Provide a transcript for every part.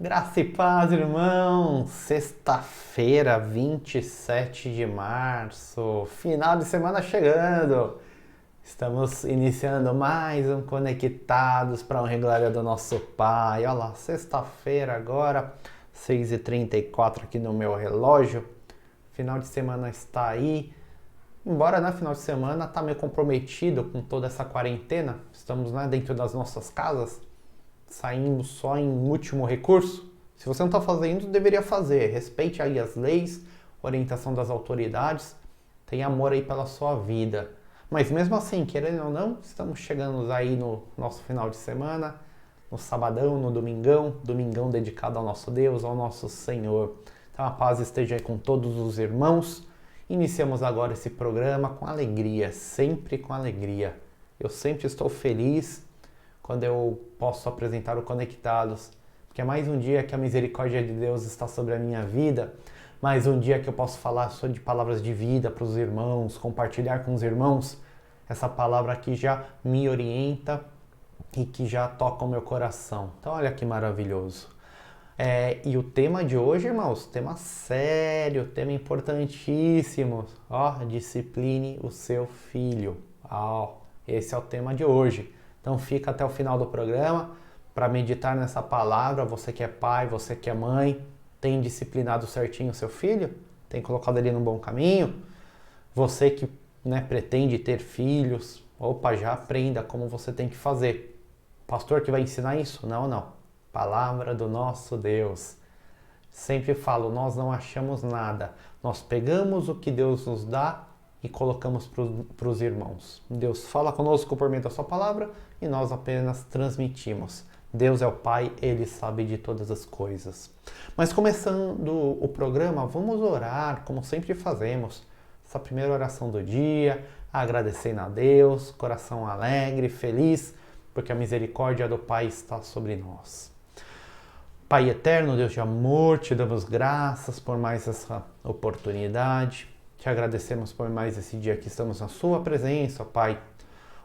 Graça e paz, irmão! Sexta-feira, 27 de março, final de semana chegando. Estamos iniciando mais um Conectados para a honra e glória do nosso Pai. Olha lá, sexta-feira agora, 6h34 aqui no meu relógio. Final de semana está aí. Embora no final de semana tá meio comprometido com toda essa quarentena, estamos dentro das nossas casas, saímos só em último recurso. Se você não está fazendo, deveria fazer. Respeite aí as leis, orientação das autoridades, tenha amor aí pela sua vida. Mas mesmo assim, querendo ou não, estamos chegando aí no nosso final de semana, no sabadão, no domingão, domingão dedicado ao nosso Deus, ao nosso Senhor. Então a paz esteja aí com todos os irmãos. Iniciamos agora esse programa com alegria, sempre com alegria. Eu sempre estou feliz quando eu posso apresentar o Conectados, porque é mais um dia que a misericórdia de Deus está sobre a minha vida, mais um dia que eu posso falar só de palavras de vida para os irmãos, compartilhar com os irmãos essa palavra que já me orienta e que já toca o meu coração. Então olha que maravilhoso. E o tema de hoje, irmãos, tema sério, tema importantíssimo. Discipline o seu filho. Esse é o tema de hoje. Então fica até o final do programa para meditar nessa palavra. Você que é pai, você que é mãe, tem disciplinado certinho o seu filho? Tem colocado ele no bom caminho? Você que pretende ter filhos, já aprenda como você tem que fazer. Pastor que vai ensinar isso? Não. Palavra do nosso Deus. Sempre falo, nós não achamos nada. Nós pegamos o que Deus nos dá e colocamos para os irmãos. Deus fala conosco por meio da sua palavra e nós apenas transmitimos. Deus é o Pai, Ele sabe de todas as coisas. Mas começando o programa, vamos orar, como sempre fazemos. Essa primeira oração do dia, agradecendo a Deus, coração alegre, feliz, porque a misericórdia do Pai está sobre nós. Pai eterno, Deus de amor, te damos graças por mais essa oportunidade. Te agradecemos por mais esse dia que estamos na sua presença, Pai.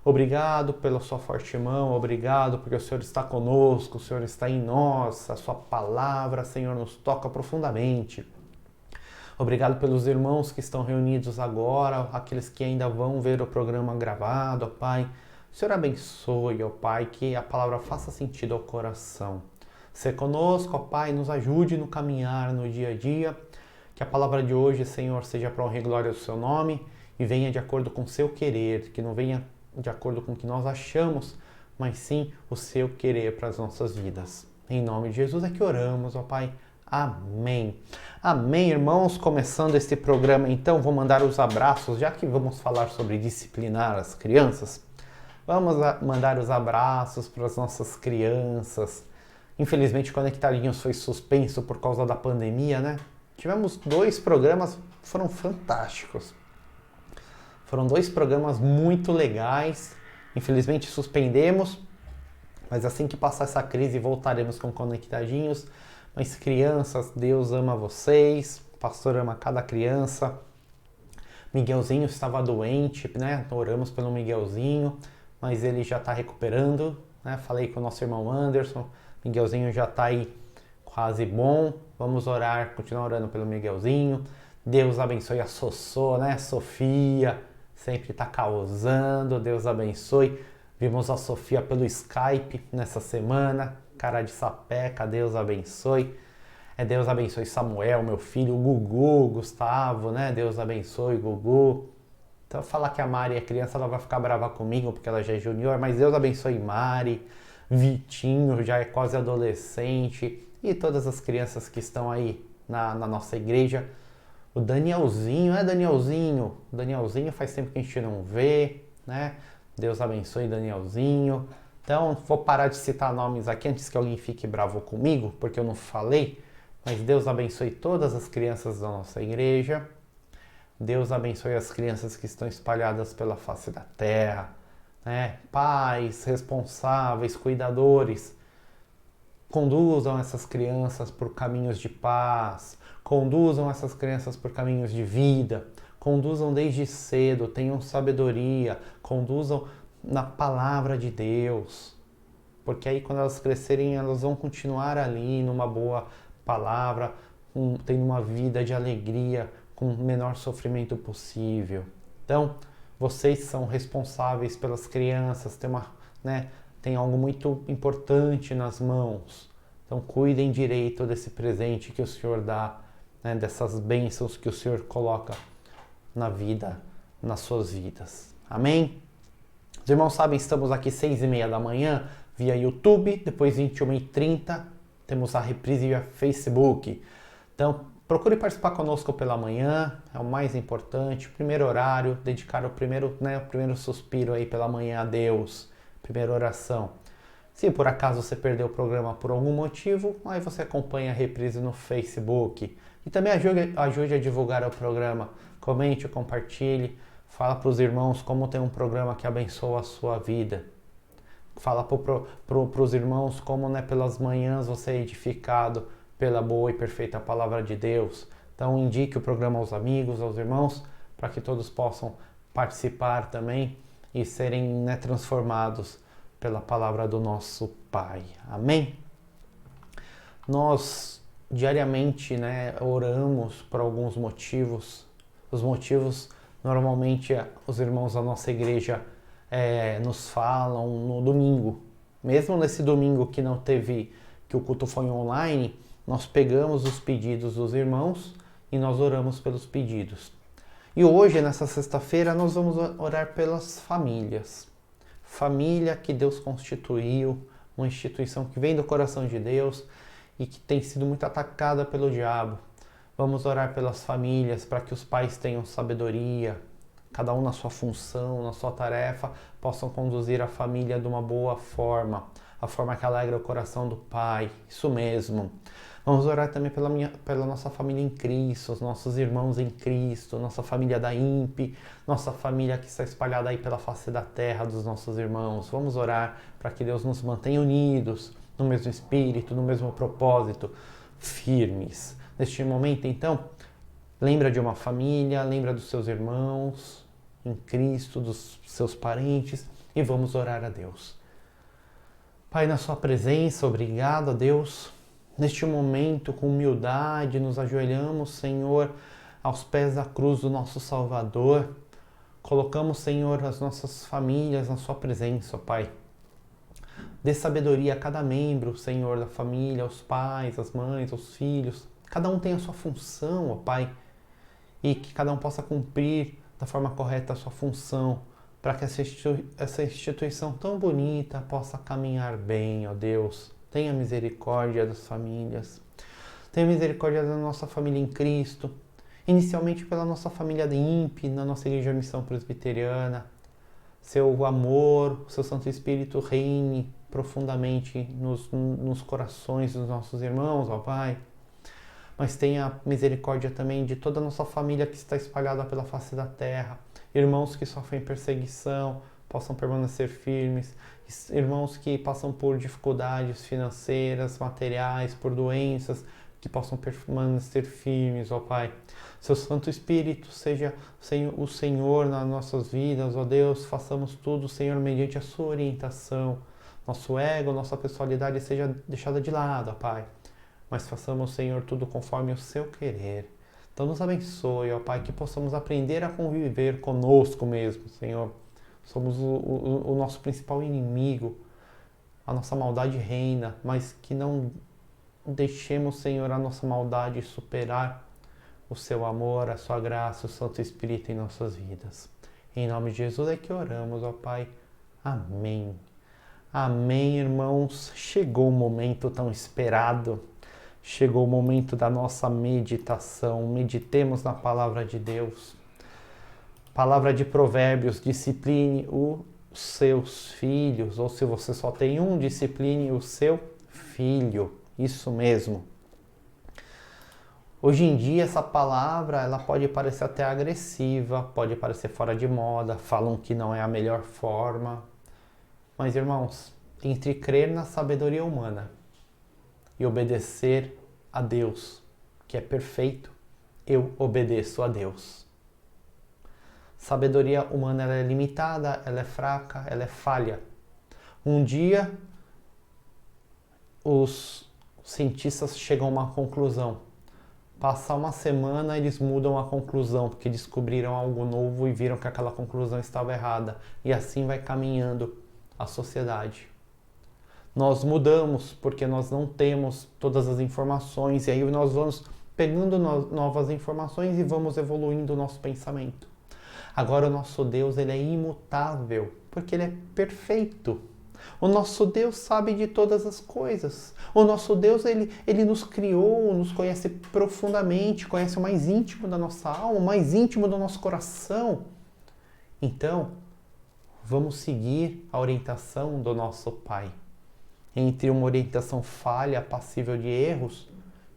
Obrigado pela sua forte mão, obrigado porque o Senhor está conosco, o Senhor está em nós, a sua palavra, Senhor, nos toca profundamente. Obrigado pelos irmãos que estão reunidos agora, aqueles que ainda vão ver o programa gravado, ó Pai. O Senhor abençoe, ó Pai, que a palavra faça sentido ao coração. Ser conosco, ó Pai, nos ajude no caminhar, no dia a dia. Que a palavra de hoje, Senhor, seja para a honra e glória do seu nome e venha de acordo com o seu querer, que não venha de acordo com o que nós achamos, mas sim o seu querer para as nossas vidas. Em nome de Jesus é que oramos, ó Pai. Amém. Amém, irmãos. Começando este programa, então, vou mandar os abraços, já que vamos falar sobre disciplinar as crianças. Vamos mandar os abraços para as nossas crianças. Infelizmente, Conectadinhos foi suspenso por causa da pandemia, né? Tivemos 2 programas, foram fantásticos. Foram 2 programas muito legais. Infelizmente suspendemos, mas assim que passar essa crise voltaremos com Conectadinhos. Mas crianças, Deus ama vocês, o pastor ama cada criança. Miguelzinho estava doente, né? Oramos pelo Miguelzinho, mas ele já está recuperando, né? Falei com o nosso irmão Anderson, Miguelzinho já está aí quase bom. Vamos orar, continuar orando pelo Miguelzinho. Deus abençoe a Sossô, né? Sofia, sempre está causando. Deus abençoe. Vimos a Sofia pelo Skype nessa semana. Cara de sapeca, Deus abençoe. Deus abençoe Samuel, meu filho, o Gugu, Gustavo, né? Deus abençoe, Gugu. Então, falar que a Mari é criança, ela vai ficar brava comigo, porque ela já é junior, mas Deus abençoe Mari, Vitinho, já é quase adolescente, e todas as crianças que estão aí na nossa igreja. O Danielzinho, Danielzinho? Danielzinho faz tempo que a gente não vê, né? Deus abençoe Danielzinho. Então, vou parar de citar nomes aqui antes que alguém fique bravo comigo, porque eu não falei, mas Deus abençoe todas as crianças da nossa igreja. Deus abençoe as crianças que estão espalhadas pela face da terra, né? Pais, responsáveis, cuidadores, conduzam essas crianças por caminhos de paz, conduzam essas crianças por caminhos de vida, conduzam desde cedo, tenham sabedoria, conduzam na palavra de Deus. porque aí quando elas crescerem, elas vão continuar ali numa boa palavra, tendo uma vida de alegria, com o menor sofrimento possível. Então, vocês são responsáveis pelas crianças, tem algo muito importante nas mãos. Então, cuidem direito desse presente que o Senhor dá, né, dessas bênçãos que o Senhor coloca na vida, nas suas vidas. Amém? Os irmãos sabem, estamos aqui 6h30 da manhã via YouTube, depois 21h30 temos a reprise via Facebook. Então, procure participar conosco pela manhã, é o mais importante, primeiro horário, dedicar o primeiro suspiro aí pela manhã a Deus, primeira oração. Se por acaso você perdeu o programa por algum motivo, aí você acompanha a reprise no Facebook. E também ajude a divulgar o programa, comente, compartilhe, fala para os irmãos como tem um programa que abençoa a sua vida. Fala para os irmãos como, né, pelas manhãs você é edificado pela boa e perfeita palavra de Deus. Então indique o programa aos amigos, aos irmãos, para que todos possam participar também e serem, né, transformados pela palavra do nosso Pai. Amém? Nós diariamente, né, oramos por alguns motivos. Os motivos, normalmente, os irmãos da nossa igreja nos falam no domingo. Mesmo nesse domingo que não teve, que o culto foi online, nós pegamos os pedidos dos irmãos e nós oramos pelos pedidos. E hoje, nessa sexta-feira, nós vamos orar pelas famílias. Família que Deus constituiu, uma instituição que vem do coração de Deus e que tem sido muito atacada pelo diabo. Vamos orar pelas famílias para que os pais tenham sabedoria, cada um na sua função, na sua tarefa, possam conduzir a família de uma boa forma, a forma que alegra o coração do Pai, isso mesmo. Vamos orar também pela nossa família em Cristo, os nossos irmãos em Cristo, nossa família da IMP, nossa família que está espalhada aí pela face da terra dos nossos irmãos. Vamos orar para que Deus nos mantenha unidos, no mesmo espírito, no mesmo propósito, firmes. Neste momento, então, lembra de uma família, lembra dos seus irmãos em Cristo, dos seus parentes, e vamos orar a Deus. Pai, na sua presença, obrigado a Deus. Neste momento, com humildade, nos ajoelhamos, Senhor, aos pés da cruz do nosso Salvador. Colocamos, Senhor, as nossas famílias na sua presença, ó Pai. Dê sabedoria a cada membro, Senhor, da família, aos pais, às mães, aos filhos. Cada um tem a sua função, ó Pai. E que cada um possa cumprir da forma correta a sua função, para que essa instituição tão bonita possa caminhar bem, ó Deus. Tenha misericórdia das famílias. Tenha misericórdia da nossa família em Cristo. Inicialmente pela nossa família da IMP, na nossa Igreja Missão Presbiteriana. Seu amor, seu Santo Espírito reine profundamente nos corações dos nossos irmãos, ó Pai. Mas tenha misericórdia também de toda a nossa família que está espalhada pela face da terra. Irmãos que sofrem perseguição, possam permanecer firmes. Irmãos que passam por dificuldades financeiras, materiais, por doenças, que possam permanecer firmes, ó Pai. Seu Santo Espírito seja o Senhor nas nossas vidas, ó Deus. Façamos tudo, Senhor, mediante a sua orientação. Nosso ego, nossa pessoalidade seja deixada de lado, ó Pai. Mas façamos, Senhor, tudo conforme o seu querer. Então nos abençoe, ó Pai, que possamos aprender a conviver conosco mesmo, Senhor. Somos o nosso principal inimigo, a nossa maldade reina, mas que não deixemos, Senhor, a nossa maldade superar o seu amor, a sua graça, o Santo Espírito em nossas vidas. Em nome de Jesus é que oramos, ó Pai. Amém. Amém, irmãos. Chegou o momento tão esperado. Chegou o momento da nossa meditação. Meditemos na palavra de Deus. Palavra de Provérbios: discipline os seus filhos. Ou se você só tem um, discipline o seu filho. Isso mesmo. Hoje em dia essa palavra ela pode parecer até agressiva, pode parecer fora de moda, falam que não é a melhor forma. Mas, irmãos, entre crer na sabedoria humana e obedecer a Deus, que é perfeito, eu obedeço a Deus. Sabedoria humana ela é limitada, ela é fraca, ela é falha. Um dia os cientistas chegam a uma conclusão. Passar uma semana, eles mudam a conclusão, porque descobriram algo novo e viram que aquela conclusão estava errada. E assim vai caminhando a sociedade. Nós mudamos porque nós não temos todas as informações, e aí nós vamos pegando novas informações e vamos evoluindo o nosso pensamento. Agora o nosso Deus, ele é imutável, porque ele é perfeito. O nosso Deus sabe de todas as coisas. O nosso Deus, ele nos criou, nos conhece profundamente, conhece o mais íntimo da nossa alma, o mais íntimo do nosso coração. Então, vamos seguir a orientação do nosso Pai. Entre uma orientação falha, passível de erros,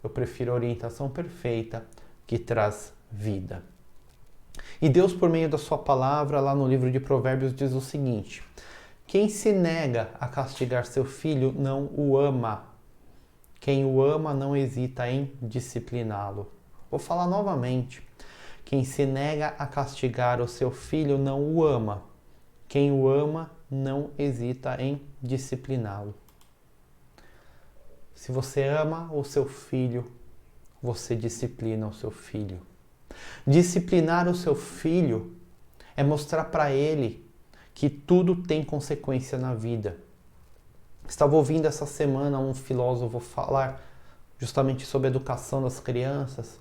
eu prefiro a orientação perfeita, que traz vida. E Deus, por meio da sua palavra, lá no livro de Provérbios, diz o seguinte: quem se nega a castigar seu filho não o ama. Quem o ama não hesita em discipliná-lo. Vou falar novamente. Quem se nega a castigar o seu filho não o ama. Quem o ama não hesita em discipliná-lo. Se você ama o seu filho, você disciplina o seu filho. Disciplinar o seu filho é mostrar para ele que tudo tem consequência na vida. Estava ouvindo essa semana um filósofo falar justamente sobre a educação das crianças.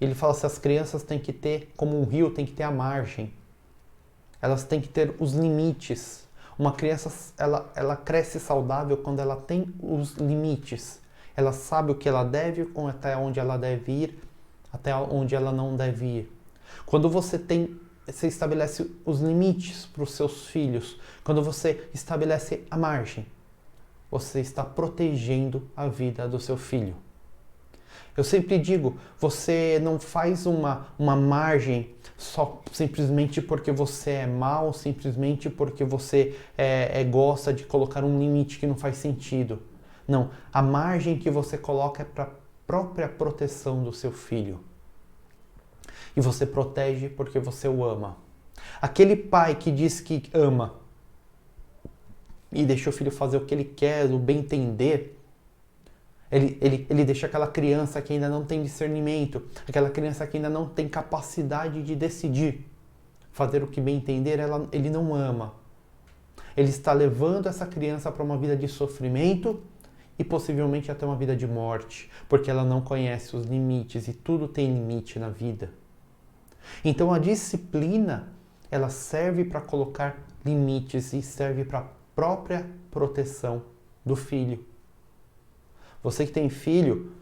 Ele fala que as crianças têm que ter, como um rio, tem que ter a margem. Elas têm que ter os limites. Uma criança, ela cresce saudável quando ela tem os limites. Ela sabe o que ela deve, até onde ela deve ir, até onde ela não deve ir. Quando você estabelece os limites para os seus filhos, quando você estabelece a margem, você está protegendo a vida do seu filho. Eu sempre digo, você não faz uma margem só simplesmente porque você é mau, simplesmente porque você gosta de colocar um limite que não faz sentido. Não, a margem que você coloca é para a própria proteção do seu filho. E você protege porque você o ama. Aquele pai que diz que ama e deixa o filho fazer o que ele quer, o bem entender, ele deixa aquela criança que ainda não tem discernimento, aquela criança que ainda não tem capacidade de decidir, fazer o que bem entender, ele não ama. Ele está levando essa criança para uma vida de sofrimento e possivelmente até uma vida de morte, porque ela não conhece os limites, e tudo tem limite na vida. Então a disciplina, ela serve para colocar limites e serve para a própria proteção do filho. Você que tem filho,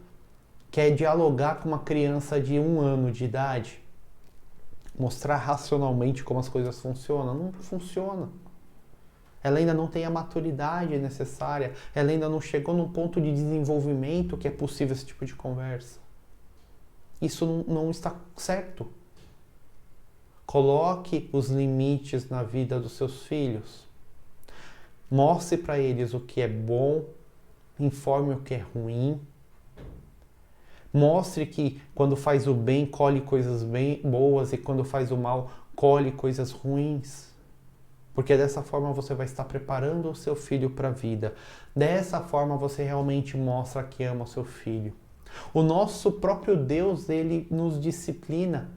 quer dialogar com uma criança de 1 ano de idade, mostrar racionalmente como as coisas funcionam? Não funciona. Ela ainda não tem a maturidade necessária, ela ainda não chegou num ponto de desenvolvimento que é possível esse tipo de conversa. Isso não está certo. Coloque os limites na vida dos seus filhos. Mostre para eles o que é bom, informe o que é ruim. Mostre que quando faz o bem, colhe coisas boas, e quando faz o mal, colhe coisas ruins. Porque dessa forma você vai estar preparando o seu filho para a vida. Dessa forma você realmente mostra que ama o seu filho. O nosso próprio Deus, ele nos disciplina.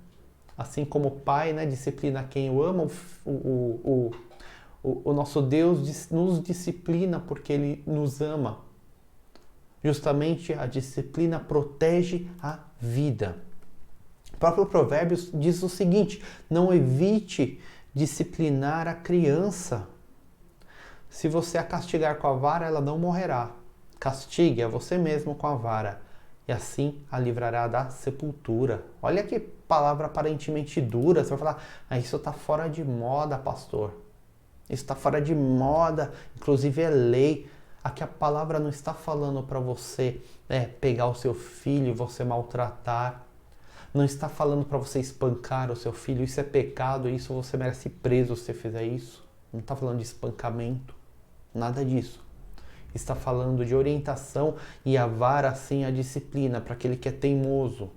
Assim como o Pai, né, disciplina quem o ama, o nosso Deus nos disciplina porque Ele nos ama. Justamente a disciplina protege a vida. O próprio Provérbios diz o seguinte: não evite disciplinar a criança. Se você a castigar com a vara, ela não morrerá. Castigue a você mesmo com a vara, e assim a livrará da sepultura. Olha que palavra aparentemente dura. Você vai falar, isso está fora de moda, pastor. Isso está fora de moda, inclusive é lei. Aqui a palavra não está falando para você pegar o seu filho e você maltratar. Não está falando para você espancar o seu filho. Isso é pecado, isso você merece ir preso se você fizer isso. Não está falando de espancamento, nada disso. Está falando de orientação, e a vara sim a disciplina para aquele que é teimoso.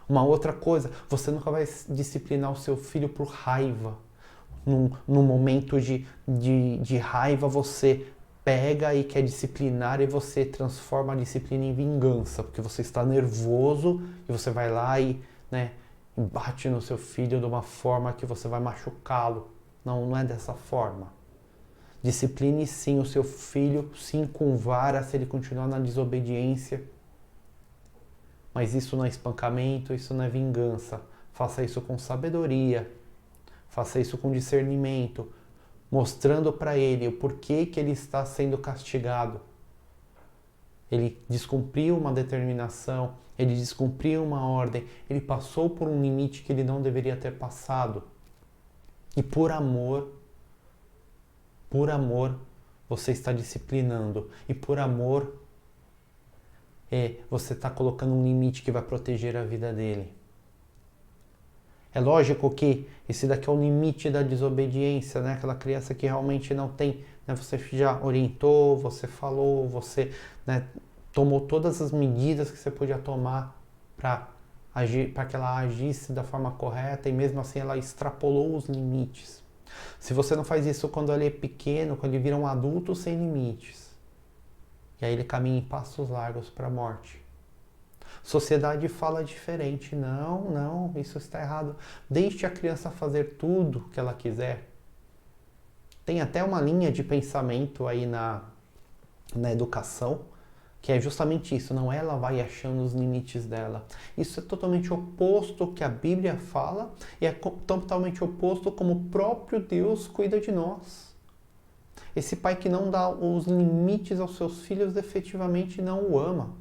Uma outra coisa, você nunca vai disciplinar o seu filho por raiva. Num momento de raiva você pega e quer disciplinar e você transforma a disciplina em vingança, porque você está nervoso e você vai lá e, né, bate no seu filho de uma forma que você vai machucá-lo. Não, não é dessa forma. Discipline sim o seu filho, sim com vara, se ele continuar na desobediência. Mas isso não é espancamento, isso não é vingança. Faça isso com sabedoria, faça isso com discernimento, mostrando para ele o porquê que ele está sendo castigado. Ele descumpriu uma determinação, ele descumpriu uma ordem, ele passou por um limite que ele não deveria ter passado. E por amor, você está disciplinando. E por amor, você está colocando um limite que vai proteger a vida dele. É lógico que esse daqui é o limite da desobediência, né? Aquela criança que realmente não tem, né? Você já orientou, você falou, você, né, tomou todas as medidas que você podia tomar para agir, para que ela agisse da forma correta e mesmo assim ela extrapolou os limites. Se você não faz isso quando ele é pequeno, quando ele vira um adulto sem limites, e aí ele caminha em passos largos para a morte. Sociedade fala diferente. Não, isso está errado. Deixe a criança fazer tudo que ela quiser. Tem até uma linha de pensamento aí na educação, que é justamente isso. Não, ela vai achando os limites dela. Isso é totalmente oposto ao que a Bíblia fala e é totalmente oposto como o próprio Deus cuida de nós. Esse pai que não dá os limites aos seus filhos efetivamente não o ama.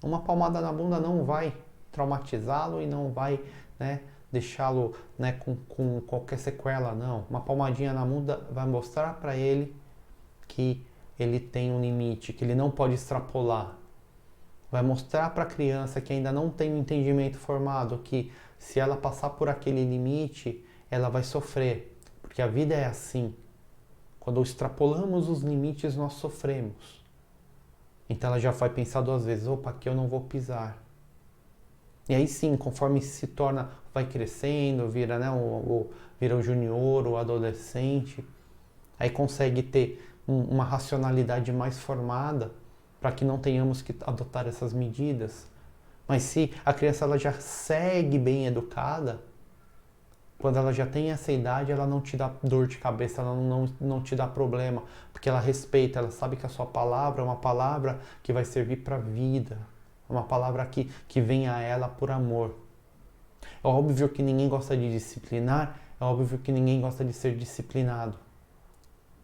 Uma palmada na bunda não vai traumatizá-lo e não vai, né, deixá-lo, né, com qualquer sequela, não. Uma palmadinha na bunda vai mostrar para ele que ele tem um limite, que ele não pode extrapolar. Vai mostrar para a criança que ainda não tem um entendimento formado, que se ela passar por aquele limite, ela vai sofrer. Porque a vida é assim. Quando extrapolamos os limites, nós sofremos. Então ela já vai pensar duas vezes, opa, aqui eu não vou pisar. E aí sim, conforme se torna, vai crescendo, vira, né, vira o junior, o adolescente, aí consegue ter uma racionalidade mais formada para que não tenhamos que adotar essas medidas. Mas se a criança ela já segue bem educada, quando ela já tem essa idade, ela não te dá dor de cabeça, ela não te dá problema, porque ela respeita, ela sabe que a sua palavra é uma palavra que vai servir para a vida, uma palavra que vem a ela por amor. É óbvio que ninguém gosta de disciplinar, é óbvio que ninguém gosta de ser disciplinado,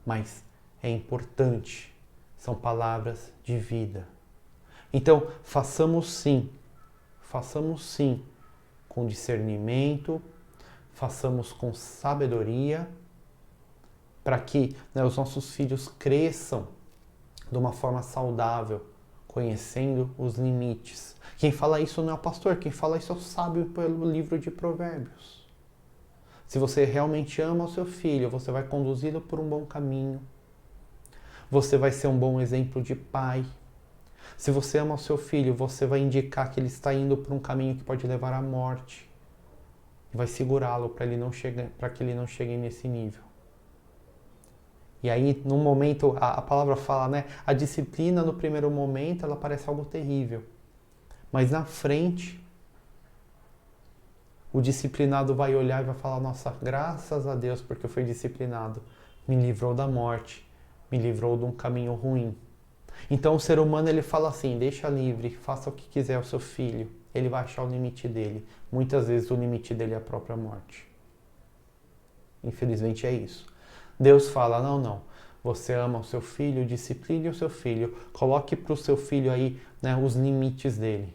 mas é importante, são palavras de vida. Então, façamos sim, com discernimento, façamos com sabedoria, para que, né, os nossos filhos cresçam de uma forma saudável, conhecendo os limites. Quem fala isso não é o pastor, quem fala isso é o sábio pelo livro de Provérbios. Se você realmente ama o seu filho, você vai conduzi-lo por um bom caminho. Você vai ser um bom exemplo de pai. Se você ama o seu filho, você vai indicar que ele está indo por um caminho que pode levar à morte. Vai segurá-lo para que ele não chegue nesse nível. E aí, no momento, a palavra fala, né? A disciplina no primeiro momento, ela parece algo terrível. Mas na frente, o disciplinado vai olhar e vai falar, nossa, graças a Deus, porque eu fui disciplinado. Me livrou da morte, me livrou de um caminho ruim. Então o ser humano, ele fala assim, deixa livre, faça o que quiser ao seu filho. Ele vai achar o limite dele. Muitas vezes o limite dele é a própria morte. Infelizmente é isso. Deus fala, não. Você ama o seu filho, discipline o seu filho. Coloque para o seu filho aí, né, os limites dele.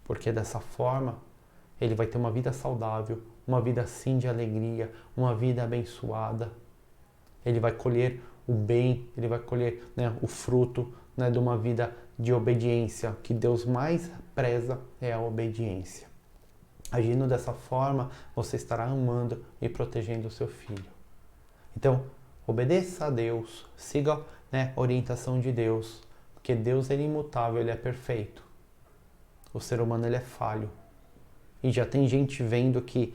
Porque dessa forma, ele vai ter uma vida saudável, uma vida sim de alegria, uma vida abençoada. Ele vai colher o bem, ele vai colher, né, o fruto, né, de uma vida de obediência. O que Deus mais preza é a obediência. Agindo dessa forma, você estará amando e protegendo o seu filho. Então, obedeça a Deus, siga, né, a orientação de Deus, porque Deus é imutável, Ele é perfeito. O ser humano, ele é falho. E já tem gente vendo que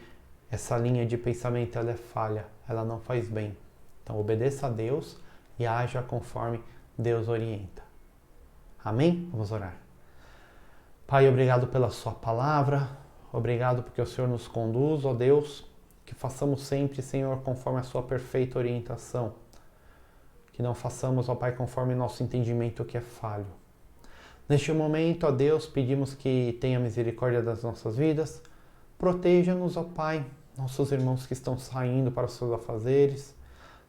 essa linha de pensamento ela é falha, ela não faz bem. Então, obedeça a Deus e haja conforme Deus orienta. Amém? Vamos orar. Pai, obrigado pela sua palavra, obrigado porque o Senhor nos conduz, ó Deus, que façamos sempre, Senhor, conforme a sua perfeita orientação, que não façamos, ó Pai, conforme nosso entendimento que é falho. Neste momento, ó Deus, pedimos que tenha misericórdia das nossas vidas, proteja-nos, ó Pai, nossos irmãos que estão saindo para os seus afazeres,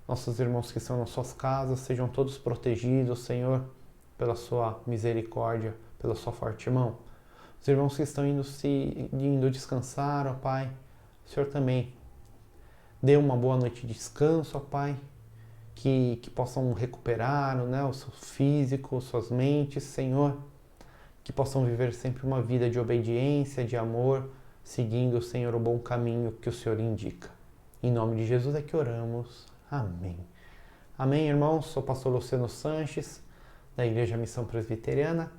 nossos irmãos que estão nas suas casas, sejam todos protegidos, Senhor, pela sua misericórdia, pela sua forte mão. Os irmãos que estão indo descansar, ó Pai, o Senhor também dê uma boa noite de descanso, ó Pai, que possam recuperar, né, o seu físico, suas mentes, Senhor, que possam viver sempre uma vida de obediência, de amor, seguindo, Senhor, o bom caminho que o Senhor indica. Em nome de Jesus é que oramos. Amém. Amém, irmãos? Sou o pastor Luciano Sanches, da Igreja Missão Presbiteriana.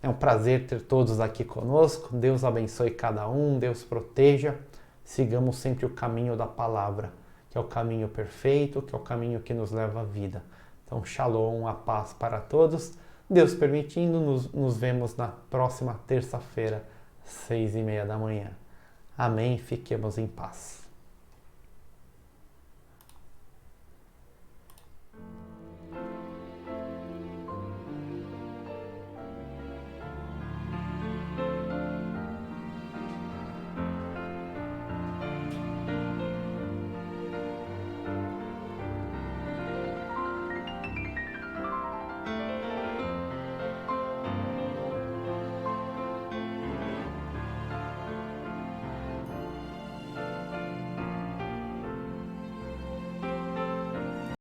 É um prazer ter todos aqui conosco. Deus abençoe cada um, Deus proteja. Sigamos sempre o caminho da palavra, que é o caminho perfeito, que é o caminho que nos leva à vida. Então, shalom, a paz para todos. Deus permitindo, nos vemos na próxima terça-feira, 6:30 da manhã. Amém. Fiquemos em paz.